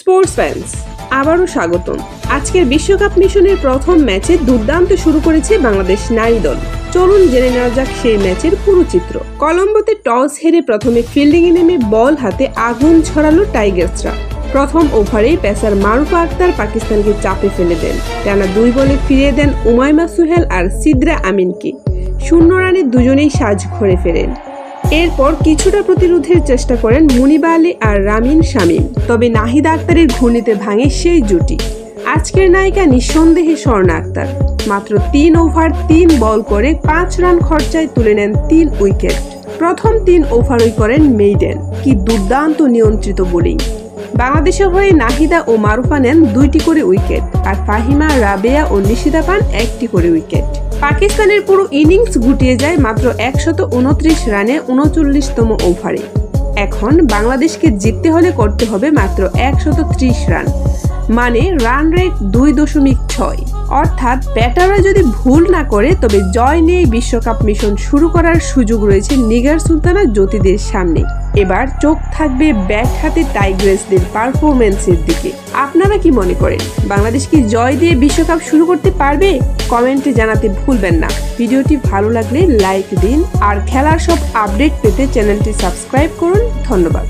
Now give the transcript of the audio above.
Sports fans আবারও স্বাগতম। আজকের বিশ্বকাপ মিশনের প্রথম ম্যাচে দুর্দান্ত শুরু করেছে বাংলাদেশ নারী দল। চলুন জেনে নেওয়া যাক সেই ম্যাচের পুরো চিত্র। কলম্বোতে টস হেরে প্রথমে ফিল্ডিংয়ে নেমে বল হাতে আগুন ছড়ালো টাইগার্সরা। প্রথম ওভারেই পেসার মারুফা আক্তার পাকিস্তানকে চাপে ফেলে দেন। টানা 2 বলে ফিরিয়ে দেন উমাইমা সুহেল আর সিদ্রা আমিনকে। 0 রানে দুজনেই সাজ ঘরে ফেরেন। এরপর কিছুটা প্রতিরোধের চেষ্টা করেন মুনিবা আলী আর রামিন শামীম, তবে নাহিদা আক্তারের ঘূর্ণিতে ভাঙে সেই জুটি। আজকের নায়িকা নিঃসন্দেহে স্বর্ণা আক্তার। মাত্র 3 ওভার 3 বল করে 5 রান খরচায় তুলে নেন 3 উইকেট। প্রথম 3 ওভারই করেন মেইডেন। কি দুর্দান্ত নিয়ন্ত্রিত বোলিং! বাংলাদেশের হয়ে নাহিদা ও মারুফা নেন 2টি করে উইকেট, আর ফাহিমা, রাবেয়া ও নিশিতা পান 1টি করে উইকেট। পাকিস্তানের পুরো ইনিংস গুটিয়ে যায় মাত্র 129 রানে 39তম ওভারে। এখন বাংলাদেশকে জিততে হলে করতে হবে মাত্র 130 রান, মানে রান রেট 2.6। অর্থাৎ ব্যাটাররা যদি ভুল না করে তবে জয় নিয়ে বিশ্বকাপ মিশন শুরু করার সুযোগ রয়েছে নিগার সুলতানা জ্যোতিদের সামনে। এবার চোখ থাকবে ব্যাট হাতে টাইগ্রেসদের পারফরমেন্সের দিকে। আপনারা কি মনে করেন, বাংলাদেশ কি জয় দিয়ে বিশ্বকাপ শুরু করতে পারবে? কমেন্টে জানাতে ভুলবেন না। ভিডিওটি ভালো লাগলে লাইক দিন, আর খেলার সব আপডেট পেতে চ্যানেলটি সাবস্ক্রাইব করুন। ধন্যবাদ।